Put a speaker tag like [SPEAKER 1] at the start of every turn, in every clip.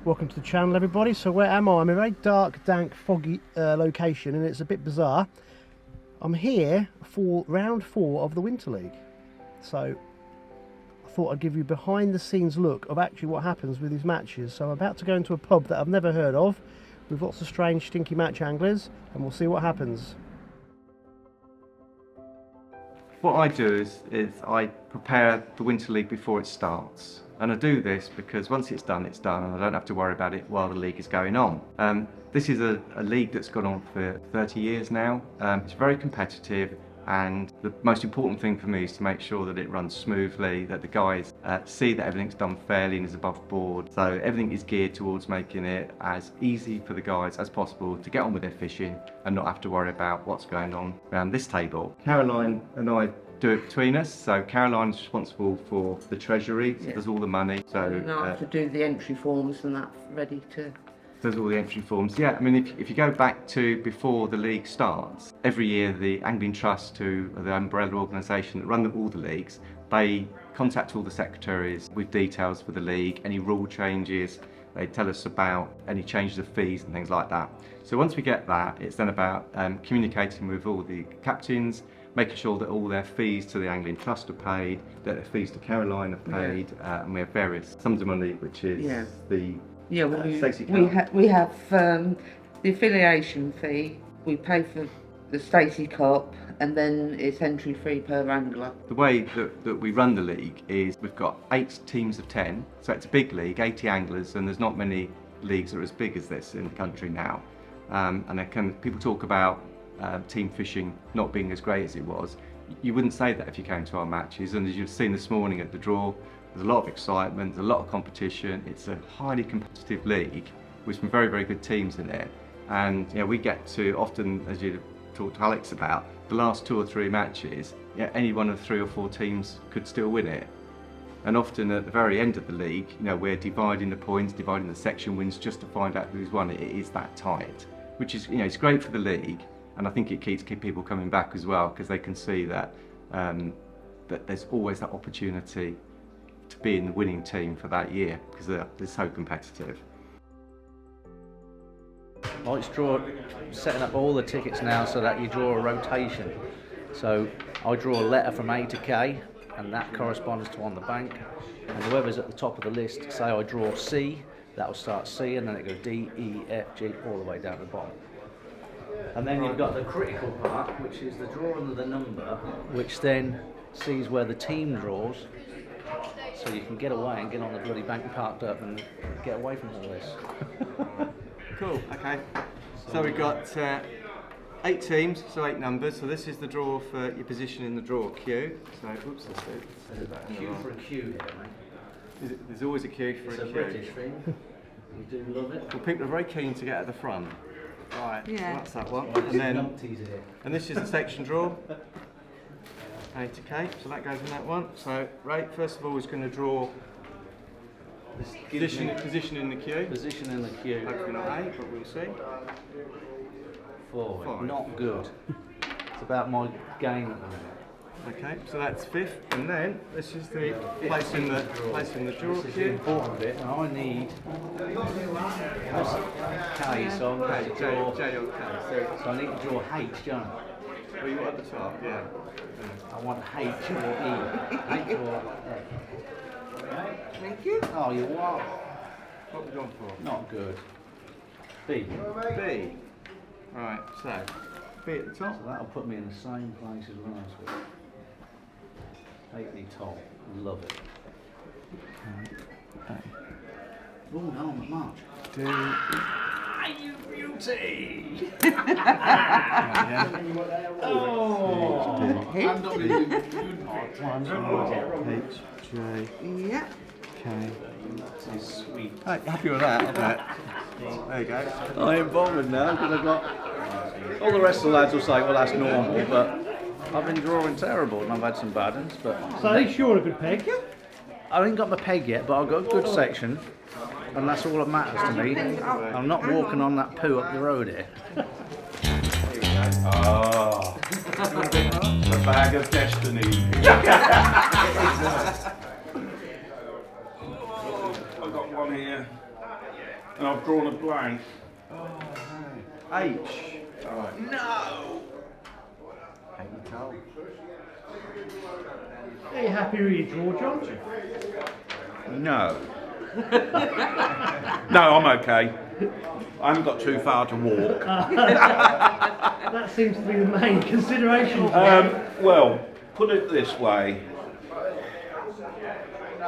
[SPEAKER 1] Welcome to the channel, everybody. So where am I? I'm in a very dark, dank, foggy location, and it's a bit bizarre. I'm here for round 4 of the Winter League. So I thought I'd give you a behind the scenes look of actually what happens with these matches. So I'm about to go into a pub that I've never heard of with lots of strange, stinky match anglers, and we'll see what happens.
[SPEAKER 2] What I do is I prepare the Winter League before it starts. And I do this because once it's done, and I don't have to worry about it while the league is going on. This is a league that's gone on for 30 years now. It's very competitive, and the most important thing for me is to make sure that it runs smoothly, that the guys see that everything's done fairly and is above board. So everything is geared towards making it as easy for the guys as possible to get on with their fishing and not have to worry about what's going on around this table. Caroline and I do it between us. So Caroline's responsible for the treasury, so does all the money. So
[SPEAKER 3] and I have to do the entry forms and that ready to...
[SPEAKER 2] Does all the entry forms. Yeah, I mean, if you go back to before the league starts, every year the Angling Trust, who are the umbrella organisation that run all the leagues, they contact all the secretaries with details for the league, any rule changes, they tell us about any changes of fees and things like that. So once we get that, it's then about communicating with all the captains, making sure that all their fees to the Angling Trust are paid, that their fees to Caroline are paid, and we have various sums of money, which is the
[SPEAKER 3] we have the affiliation fee, we pay for the Stacey Cup, and then it's entry fee per angler.
[SPEAKER 2] The way that we run the league is we've got 8 teams of 10, so it's a big league, 80 anglers, and there's not many leagues that are as big as this in the country now. And people talk about team fishing not being as great as it was. You wouldn't say that if you came to our matches, and as you've seen this morning at the draw, there's a lot of excitement, there's a lot of competition. It's a highly competitive league with some very, very good teams in it. And you know, we get to often, as you talked to Alex about, the last 2 or 3 matches, any one of 3 or 4 teams could still win it. And often at the very end of the league, you know, we're dividing the points, dividing the section wins just to find out who's won it. It is that tight, which is, you know, it's great for the league. And I think it keeps people coming back as well, because they can see that that there's always that opportunity to be in the winning team for that year, because they're so competitive.
[SPEAKER 4] It's setting up all the tickets now so that you draw a rotation. So I draw a letter from A to K, and that corresponds to on the bank. And whoever's at the top of the list, say I draw C, that'll start C, and then it goes D, E, F, G, all the way down to the bottom. And then you've got the critical part, which is the drawing of the number, which then sees where the team draws, so you can get away and get on the bloody bank parked up and get away from all this.
[SPEAKER 2] Cool, okay. So we've got 8 teams, so 8 numbers. So this is the draw for your position in the draw queue. So, oops, that's it.
[SPEAKER 4] There's a queue for a queue here, mate.
[SPEAKER 2] There's always a queue for a queue.
[SPEAKER 4] It's a British thing. We do love it.
[SPEAKER 2] Well, people are very keen to get at the front. Right, so that's that one.
[SPEAKER 4] Here.
[SPEAKER 2] And this is the section draw. A to K, so that goes in that one. So Ray, first of all, is going to draw position in the queue.
[SPEAKER 4] Position in the queue.
[SPEAKER 2] Hopefully not 8, but we'll see.
[SPEAKER 4] 4. Not good. It's about my game at the minute.
[SPEAKER 2] Okay, so that's 5th, and then this is the place in the draw
[SPEAKER 4] This is the
[SPEAKER 2] queue.
[SPEAKER 4] important bit, and I need K, so I'm going to draw.
[SPEAKER 2] J or K.
[SPEAKER 4] So I need to draw H, don't I?
[SPEAKER 2] Well, you want at the top, yeah.
[SPEAKER 4] I want H or E. H or F.
[SPEAKER 3] Thank you.
[SPEAKER 4] Oh, you what?
[SPEAKER 2] What are we going for?
[SPEAKER 4] Not good. B.
[SPEAKER 2] B. Right, so B at the top.
[SPEAKER 4] So that'll put me in the same place as last week. 8 top. Love it. Oh no, not much.
[SPEAKER 2] D.
[SPEAKER 4] You beauty!
[SPEAKER 3] Oh,
[SPEAKER 2] H, J,
[SPEAKER 3] yeah.
[SPEAKER 2] K.
[SPEAKER 4] That is sweet.
[SPEAKER 2] Right, happy with that, isn't it? There you go.
[SPEAKER 4] I am bothered now because I've got all the rest of the lads will say, well, that's normal, but I've been drawing terrible and I've had some bad ones. But
[SPEAKER 1] So at least you're a good peg.
[SPEAKER 4] I ain't got my peg yet, but I've got a good section, and that's all that matters to me. I'm not walking on that poo up the road here.
[SPEAKER 5] Oh, the bag of destiny. I've got one here. And I've drawn a blank.
[SPEAKER 2] H. Right.
[SPEAKER 5] No!
[SPEAKER 2] Ain't you told?
[SPEAKER 1] Are you happy with your draw, John?
[SPEAKER 5] No. No, I'm okay. I haven't got too far to walk.
[SPEAKER 1] That seems to be the main consideration.
[SPEAKER 5] Well, put it this way.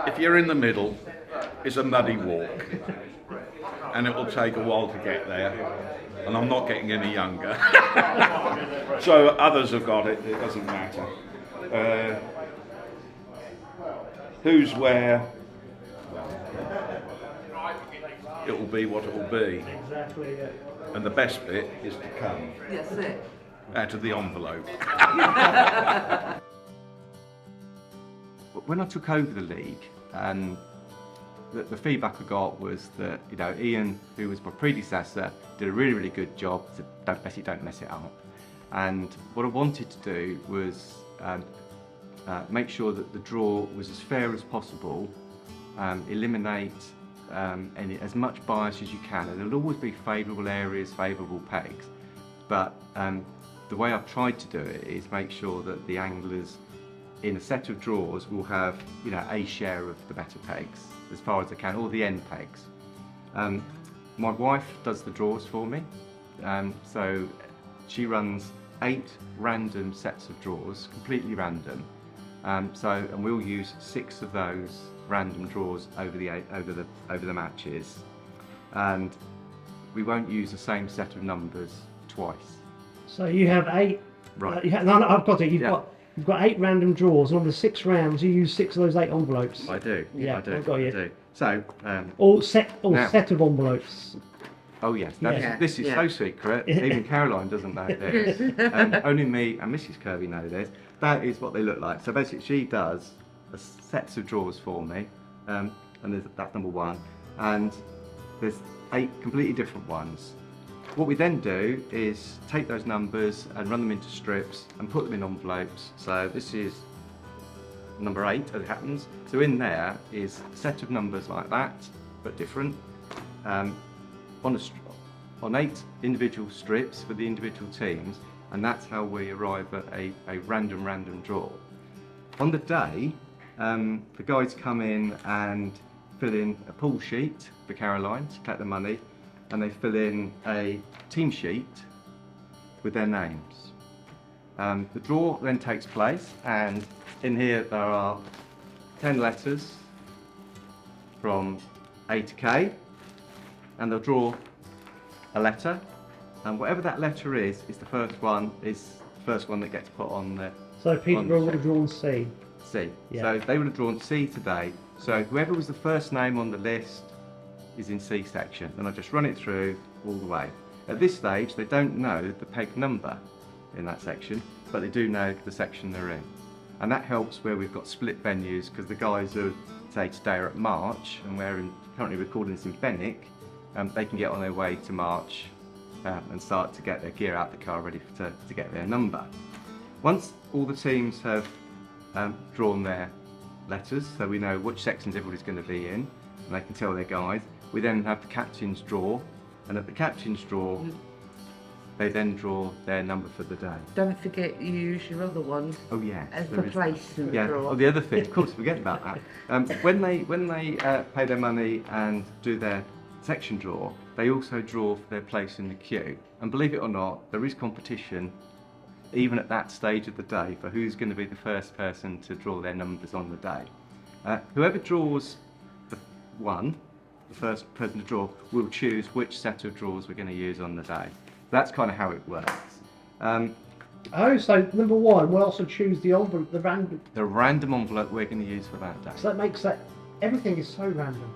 [SPEAKER 5] If you're in the middle, it's a muddy walk. And it will take a while to get there. And I'm not getting any younger. So others have got it, it doesn't matter. Who's where? It will be what it will be.
[SPEAKER 1] Exactly, yeah.
[SPEAKER 5] And the best bit is to come
[SPEAKER 3] That's it.
[SPEAKER 5] out of the envelope.
[SPEAKER 2] When I took over the league, the feedback I got was that Ian, who was my predecessor, did a really good job. So don't mess it up. And what I wanted to do was make sure that the draw was as fair as possible, eliminate as much bias as you can. And there'll always be favourable areas, favourable pegs, but the way I've tried to do it is make sure that the anglers in a set of draws will have a share of the better pegs as far as I can, or the end pegs. My wife does the draws for me, so she runs 8 random sets of draws, completely random. And we'll use 6 of those random draws over the matches, and we won't use the same set of numbers twice.
[SPEAKER 1] So you have 8.
[SPEAKER 2] Right.
[SPEAKER 1] No, I've got it. You've
[SPEAKER 2] Yeah.
[SPEAKER 1] got 8 random draws, and on the 6 rounds, you use 6 of those 8 envelopes.
[SPEAKER 2] I do.
[SPEAKER 1] Yeah,
[SPEAKER 2] I do.
[SPEAKER 1] I've got you.
[SPEAKER 2] I do. So.
[SPEAKER 1] All set
[SPEAKER 2] Now-
[SPEAKER 1] of envelopes.
[SPEAKER 2] Oh yes,
[SPEAKER 1] Yeah.
[SPEAKER 2] this is
[SPEAKER 3] Yeah.
[SPEAKER 2] so secret. Even Caroline doesn't know this. Only me and Mrs. Kirby know this. That is what they look like. So basically, she does sets of drawers for me, and that's number 1. And there's 8 completely different ones. What we then do is take those numbers and run them into strips and put them in envelopes. So this is number 8 as it happens. So in there is a set of numbers like that, but different. On 8 individual strips for the individual teams, and that's how we arrive at a random draw. On the day, the guys come in and fill in a pool sheet for Caroline to collect the money, and they fill in a team sheet with their names. The draw then takes place, and in here there are 10 letters from A to K, and they'll draw a letter, and whatever that letter is the first one that gets put on the
[SPEAKER 1] So Peterborough
[SPEAKER 2] on
[SPEAKER 1] would have drawn C.
[SPEAKER 2] C.
[SPEAKER 1] Yeah.
[SPEAKER 2] So they would have drawn C today. So whoever was the first name on the list is in C section. And I just run it through all the way. At this stage, they don't know the peg number in that section, but they do know the section they're in. And that helps where we've got split venues, because the guys who, say today, are at March, and we're currently recording this in Benwick, they can get on their way to March and start to get their gear out the car ready to get their number. Once all the teams have drawn their letters, so we know which sections everybody's going to be in, and they can tell their guys, we then have the captain's draw, and at the captain's draw, they then draw their number for the day.
[SPEAKER 3] Don't forget you use your other ones
[SPEAKER 2] Oh yeah.
[SPEAKER 3] as
[SPEAKER 2] there
[SPEAKER 3] the
[SPEAKER 2] is-
[SPEAKER 3] place in the
[SPEAKER 2] Yeah.
[SPEAKER 3] drawer.
[SPEAKER 2] Oh, the other thing, of course, forget about that. When they pay their money and do their section draw, they also draw for their place in the queue. And believe it or not, there is competition, even at that stage of the day, for who's going to be the first person to draw their numbers on the day. Whoever draws the first person to draw, will choose which set of draws we're going to use on the day. That's kind of how it works.
[SPEAKER 1] Oh, so number 1 will also choose the envelope, the random.
[SPEAKER 2] The random envelope we're going to use for that day.
[SPEAKER 1] So that makes that everything is so random.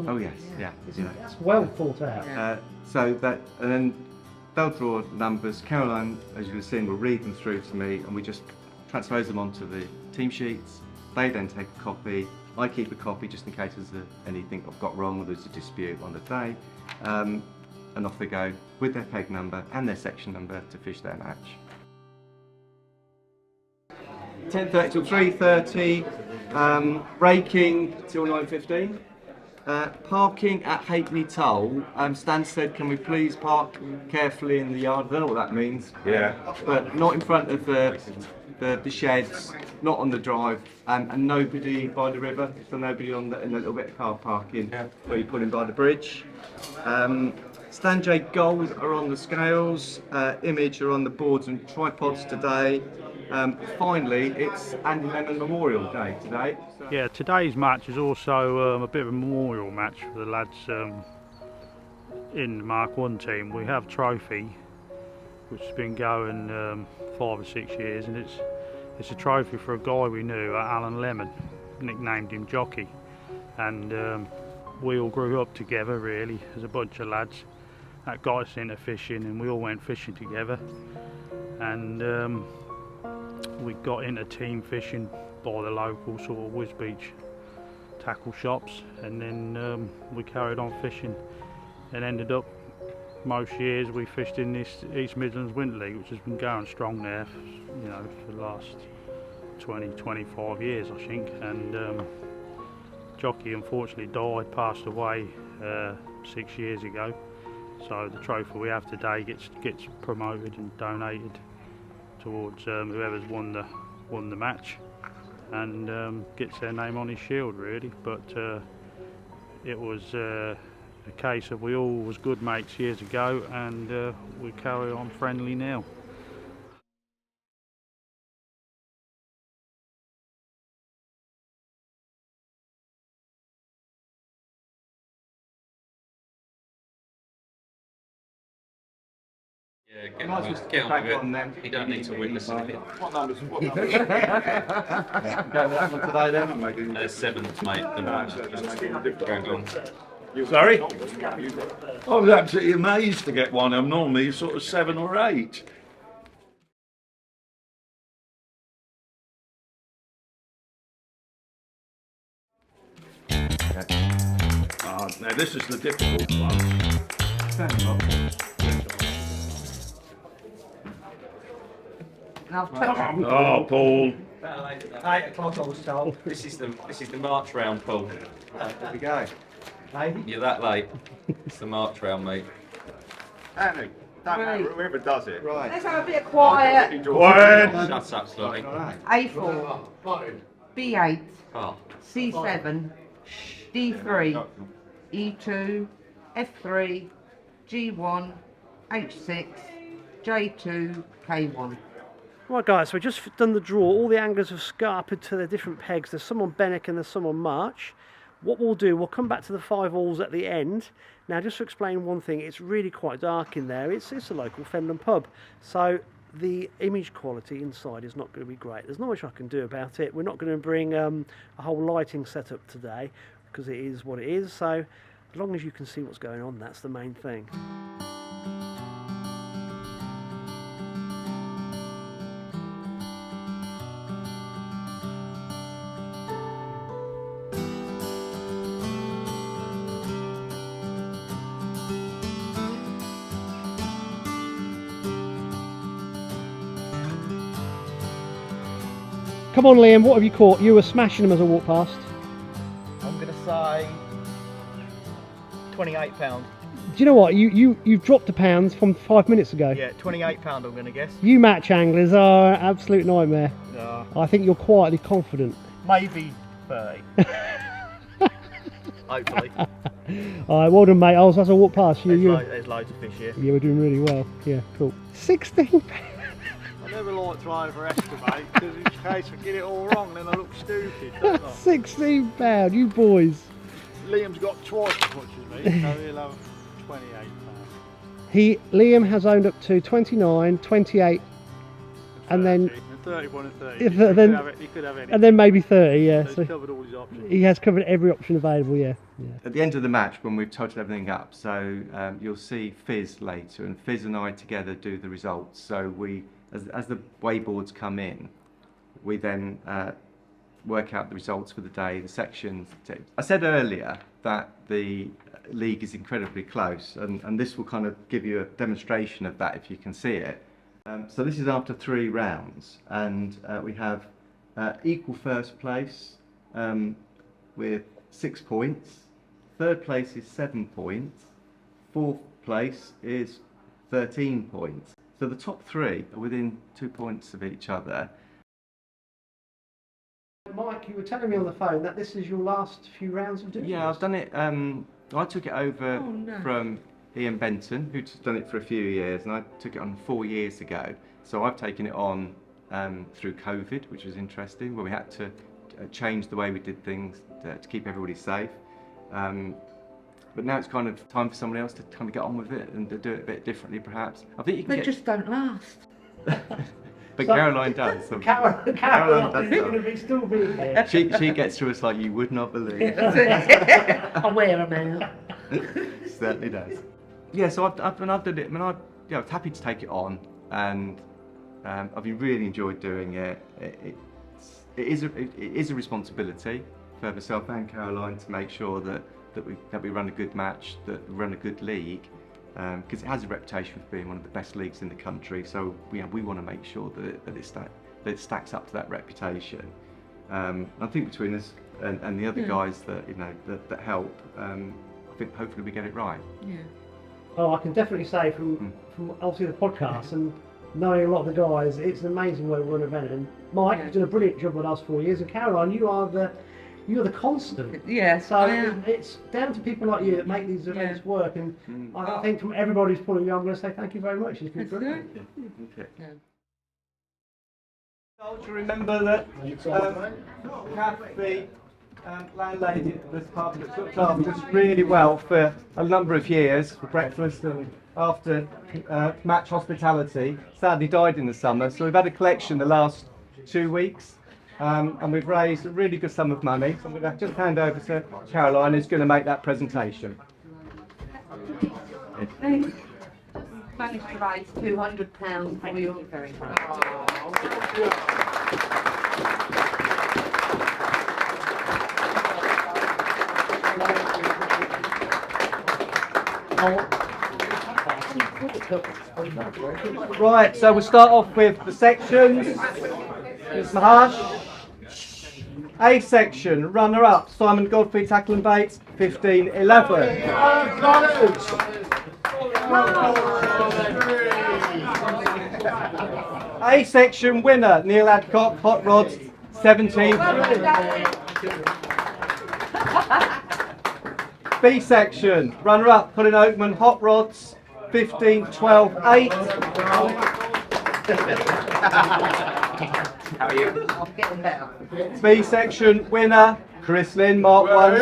[SPEAKER 2] Oh yes, yeah.
[SPEAKER 1] That's well thought out.
[SPEAKER 3] Yeah.
[SPEAKER 2] And then they'll draw numbers. Caroline, as you've seen, will read them through to me, and we just transpose them onto the team sheets. They then take a copy. I keep a copy just in case there's anything I've got wrong or there's a dispute on the day. And off they go with their peg number and their section number to fish their match. 10:30 till 3:30, raking till 9:15. Parking at Halfpenny Toll. Stan said, can we please park carefully in the yard? I don't know what that means.
[SPEAKER 5] Yeah.
[SPEAKER 2] But not in front of the sheds, not on the drive, and nobody by the river. So nobody in the little bit of car parking where you put in by the bridge. Stan J Gold are on the scales. Image are on the boards and tripods today. Finally, it's Andy Lennon Memorial Day today.
[SPEAKER 6] Yeah, today's match is also a bit of a memorial match for the lads in the Mark 1 team. We have trophy, which has been going 5 or 6 years, and it's a trophy for a guy we knew, Alan Lemon, nicknamed him Jockey, and we all grew up together really as a bunch of lads. That got us into fishing, and we all went fishing together, and we got into team fishing by the local sort of Whiz Beach tackle shops, and then we carried on fishing and ended up most years we fished in this East Midlands Winter League, which has been going strong there for the last 20-25 years I think. And Jockey unfortunately died, passed away 6 years ago, so the trophy we have today gets promoted and donated towards whoever's won the match, and gets their name on his shield really. But it was a case of we all was good mates years ago, and we carry on friendly now.
[SPEAKER 7] Yeah, get on with it. You don't need to witness it.
[SPEAKER 2] What numbers? Today then?
[SPEAKER 7] Seventh, mate. The match. Go on.
[SPEAKER 5] Sorry? I was absolutely amazed to get one. I'm normally sort of 7 or 8. Now this is the difficult one. Oh, Paul.
[SPEAKER 7] 8 o'clock I was told. This is the march round, Paul.
[SPEAKER 2] There we go. Hey?
[SPEAKER 7] You're that late. It's the march round, mate.
[SPEAKER 5] Annie, don't matter whoever does it.
[SPEAKER 2] Right.
[SPEAKER 3] Let's have a bit of quiet.
[SPEAKER 5] Quiet!
[SPEAKER 7] Shut up, Slotty.
[SPEAKER 3] A4, B8,
[SPEAKER 7] Oh.
[SPEAKER 3] C7, D3, E2, F3, G1, H6, J2, K1.
[SPEAKER 1] Right guys, so we've just done the draw. All the anglers have scarpered to their different pegs. There's some on Benwick and there's some on March. What we'll do, we'll come back to the 5 alls at the end. Now just to explain one thing, it's really quite dark in there. It's a local Fenland pub, so the image quality inside is not going to be great. There's not much I can do about it. We're not going to bring a whole lighting setup today because it is what it is, so as long as you can see what's going on, that's the main thing. Come on Liam, what have you caught? You were smashing them as I walked past.
[SPEAKER 8] I'm going to say £28.
[SPEAKER 1] Do you know what? You've dropped a pound from 5 minutes ago.
[SPEAKER 8] Yeah, £28 I'm going to guess.
[SPEAKER 1] You match anglers are an absolute nightmare.
[SPEAKER 8] Yeah.
[SPEAKER 1] I think you're quietly confident.
[SPEAKER 8] Maybe 30. Hopefully.
[SPEAKER 1] Alright, well done mate. As I walked past you,
[SPEAKER 8] There's loads of fish here.
[SPEAKER 1] you were doing really well. Yeah, cool. 16.
[SPEAKER 8] I never like to overestimate because in case I get it all wrong then I look stupid, don't I?
[SPEAKER 1] 16 pound, you boys.
[SPEAKER 8] Liam's got twice as much as me, so he'll have £28.
[SPEAKER 1] Liam has owned up to 29, 28, and then
[SPEAKER 8] 31 and 30.
[SPEAKER 1] If,
[SPEAKER 8] He could
[SPEAKER 1] then-
[SPEAKER 8] have it, he could have anything.
[SPEAKER 1] and then maybe 30. Yeah,
[SPEAKER 8] So
[SPEAKER 1] so
[SPEAKER 8] he's covered all his options.
[SPEAKER 1] he has covered every option available. Yeah.
[SPEAKER 2] At the end of the match, when we've totaled everything up, so you'll see Fizz later, and Fizz and I together do the results. So we, as the weighboards come in, we then work out the results for the day, the sections. I said earlier that the league is incredibly close, and this will kind of give you a demonstration of that if you can see it. So this is after 3 rounds, and we have equal first place with 6 points. third place is 7 points, fourth place is 13 points. So the top 3 are within 2 points of each other.
[SPEAKER 1] Mike, you were telling me on the phone that this is your last few rounds of doing
[SPEAKER 2] Yeah,
[SPEAKER 1] this.
[SPEAKER 2] I've done it. I took it over
[SPEAKER 3] Oh, no.
[SPEAKER 2] from Ian Benton, who's done it for a few years, and I took it on 4 years ago. So I've taken it on through COVID, which was interesting, where we had to change the way we did things to keep everybody safe. But now it's kind of time for someone else to kind of get on with it and to do it a bit differently, perhaps. I think you can
[SPEAKER 3] They
[SPEAKER 2] get,
[SPEAKER 3] just don't last.
[SPEAKER 2] but
[SPEAKER 1] So-
[SPEAKER 2] Caroline does. So
[SPEAKER 1] Caroline
[SPEAKER 2] does
[SPEAKER 1] is going to still be here.
[SPEAKER 2] she gets through us like you would not believe.
[SPEAKER 3] I wear them out.
[SPEAKER 2] Certainly does. Yeah, so I've done it. I mean, I was happy to take it on, and I've really enjoyed doing it. It is a responsibility for myself and Caroline to make sure that we run a good match, that we run a good league, because it has a reputation for being one of the best leagues in the country. So we want to make sure that it stacks up to that reputation. I think between us and the other guys that help, I think hopefully we get it right.
[SPEAKER 3] Yeah.
[SPEAKER 1] Oh, I can definitely say from obviously the podcast and knowing a lot of the guys, it's an amazing way we run an event. And Mike, you've done a brilliant job the last 4 years, and Caroline, you're the constant.
[SPEAKER 3] Yes,
[SPEAKER 1] So
[SPEAKER 3] I am.
[SPEAKER 1] it's down to people like you that make these events work. And I think from everybody's point of view, I'm going to say thank you very much. It's been
[SPEAKER 3] That's
[SPEAKER 1] brilliant.
[SPEAKER 3] good.
[SPEAKER 2] Okay.
[SPEAKER 3] Yeah.
[SPEAKER 2] Do you remember that Kathy, landlady at this pub, that looked after us really well for a number of years for breakfast and after match hospitality, sadly died in the summer. So we've had a collection the last 2 weeks, and we've raised a really good sum of money. So I'm going to just hand over to Caroline, who's going to make that presentation.
[SPEAKER 3] Managed to raise £200 for you. Very much.
[SPEAKER 2] Right, so we'll start off with the sections. Ms. Maharsh. A section, runner-up, Simon Godfrey, tackle and baits, 15-11. A section winner, Neil Adcock, hot rods, 17-3. B section, runner-up, Colin Oakman, hot rods, 15-12-8.
[SPEAKER 3] How are you? I'm getting better.
[SPEAKER 2] B section winner, Chris Lynn, Mark 1.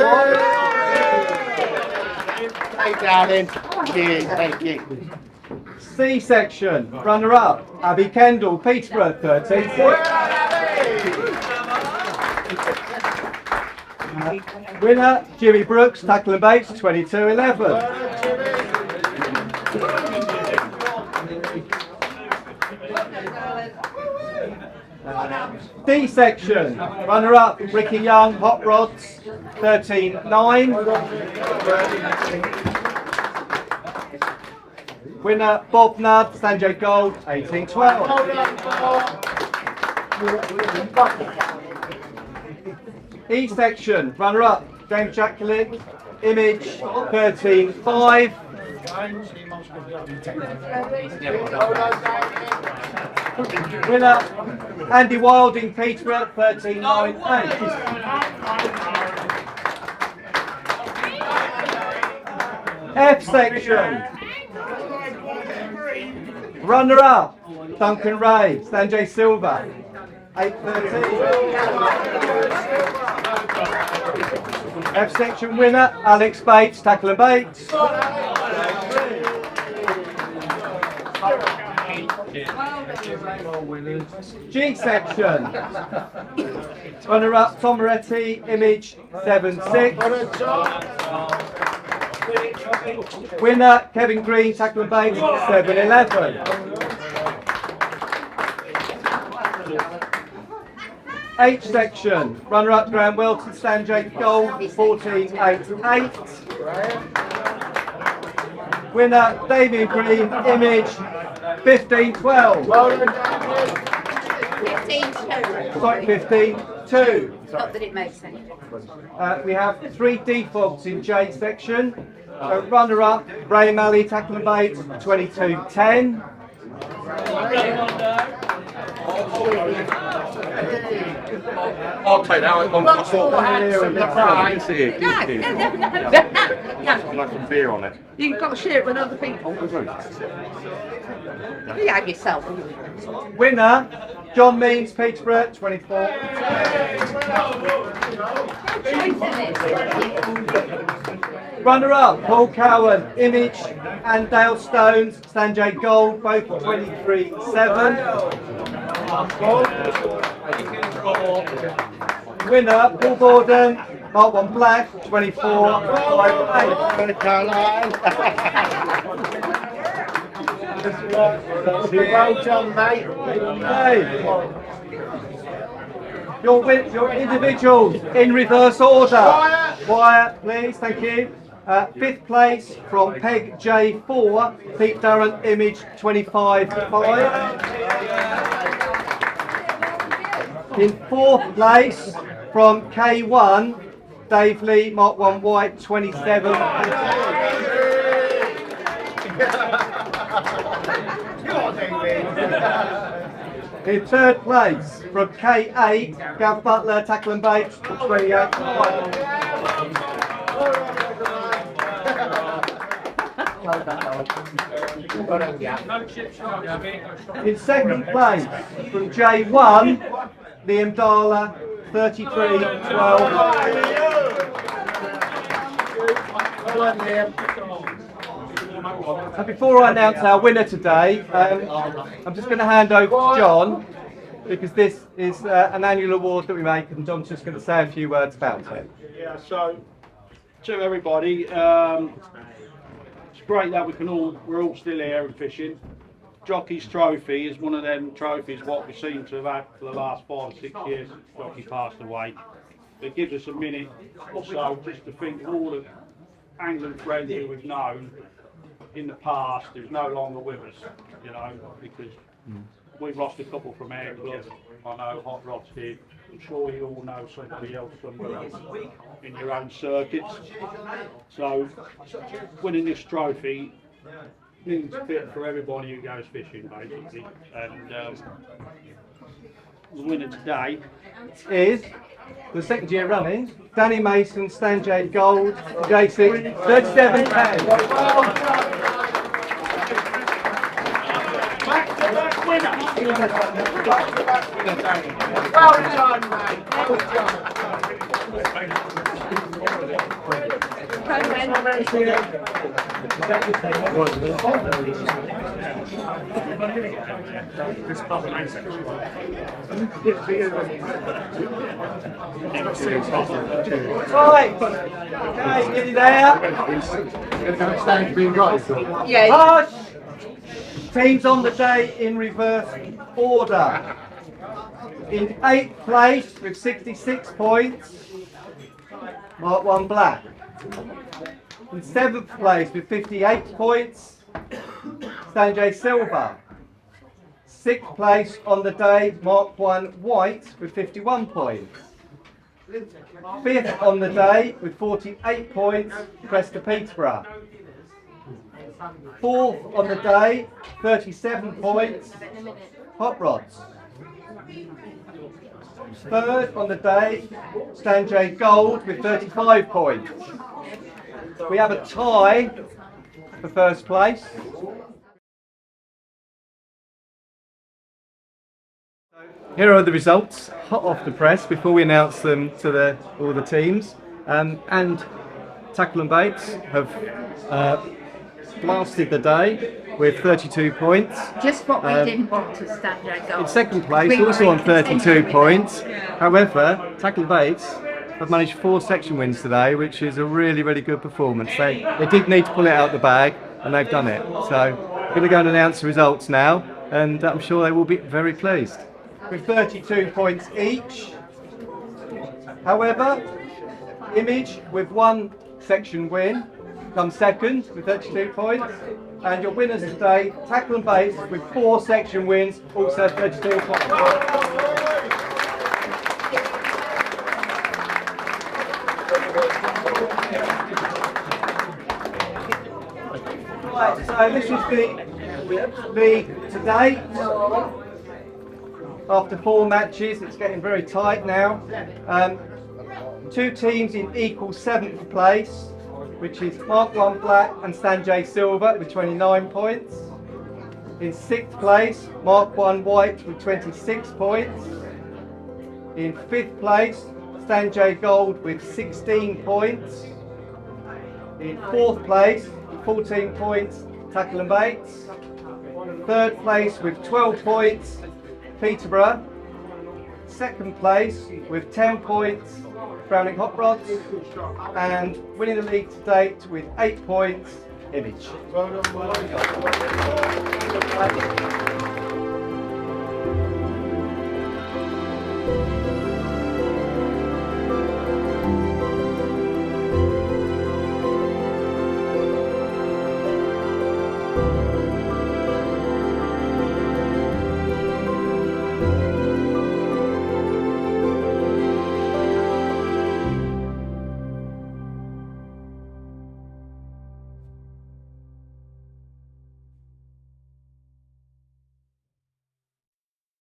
[SPEAKER 8] Hey, darling. Thank you.
[SPEAKER 2] C section runner up, Abby Kendall, Peterborough, 13-6. Winner, Jimmy Brooks, tackle and baits, 22-11. D section, runner up, Ricky Young, hot rods, 13-9. Winner, Bob Nudd, Sanjay Gold, 18-12. E section, runner up, James Jacqueline, Image, 13-5. Winner, Andy Wilding, Peterborough, 13-9-8. F section, runner up, Duncan Ray, Sanjay Silva, 8-13. F section winner, Alex Bates, tackle and baits. G section, runner up, Tom Moretti, Image, 7-6. Winner, Kevin Green, tackle and baits, 7-11. H section, runner up, Graham Wilson, Sanjay Gold, 14-8-8. Winner, Damien Green, Image, 15-12. Sorry, 15. 2.
[SPEAKER 9] Not that it makes sense.
[SPEAKER 2] We have 3 defaults in J section. So runner-up, Ray Malley, tackle and bait, 22.10.
[SPEAKER 5] I'll take that one.
[SPEAKER 9] No.
[SPEAKER 5] Like some beer on it.
[SPEAKER 3] You've got to share it with other people. Behave yourself.
[SPEAKER 2] Winner, John Means, Peterborough, 24. Runner-up, Paul Cowan, Image, and Dale Stones, Sanjay Gold, both 23.7. Winner, Paul Borden, Mark 1 Black, 24.58.
[SPEAKER 8] Well done, mate.
[SPEAKER 2] Your individuals in reverse order. Quiet, please, thank you. 5th place from Peg J4, Pete Durrant, Image 25.5. In 4th place from K1, Dave Lee, Mark 1 White, 27. In 3rd place from K8, Gav Butler, Tackle and Bait, 28. In 2nd place from J1, Liam Darla, 33.12. And before I announce our winner today, I'm just going to hand over to John, because this is an annual award that we make, and John's just going to say a few words about it.
[SPEAKER 8] Yeah, so to everybody, it's great that we're all still here and fishing. Jockey's Trophy is one of them trophies what we seem to have had for the last 5 or 6 years since Jockey passed away. It gives us a minute or so just to think of all the angling friends who we've known in the past who's no longer with us, you know, because we've lost a couple from Air Club. I know Hot Rod's did. I'm sure you all know somebody else somewhere else in your own circuits. So winning this trophy means fit for everybody who goes fishing, basically. And the winner today
[SPEAKER 2] is, for the 2nd year running, Danny Mason, Stanjay Gold, J6, 37.10.
[SPEAKER 8] well done, mate. Well done.
[SPEAKER 2] Right, okay, get it there.
[SPEAKER 3] Yeah.
[SPEAKER 2] Hush! Teams on the day in reverse order. In 8th place with 66 points, Mark 1 Black. In 7th place with 58 points, Sanjay Silva. 6th place on the day, Mark 1 White with 51 points. 5th on the day with 48 points, Cresta Peterborough. 4th on the day, 37 points, Hot Rods. 3rd on the day, Stanjay Gold with 35 points. We have a tie for 1st place. Here are the results, hot off the press, before we announce them to all the teams. And Tackle and Baits have blasted the day with 32 points.
[SPEAKER 9] Just what we didn't want to stand our goal.
[SPEAKER 2] In 2nd place, also on 32 points. However, Tackle and Baits have managed 4 section wins today, which is a really, really good performance. They did need to pull it out of the bag, and they've done it. So we're going to go and announce the results now, and I'm sure they will be very pleased. With 32 points each. However, Image with 1 section win comes 2nd with 32 points. And your winners today, Tackle and Baits with 4 section wins, also 32 points.
[SPEAKER 10] Right, so this is the league today. After 4 matches, it's getting very tight now. 2 teams in equal 7th place, which is Mark 1 Black and Sanjay Silver with 29 points. In 6th place, Mark 1 White with 26 points. In 5th place, Sanjay Gold with 16 points. In 4th place, 14 points, Tackle and Baits. 3rd place with 12 points, Peterborough. 2nd place with 10 points, Browning Hot Rods. And winning the league to date with 8 points, Image. Well done.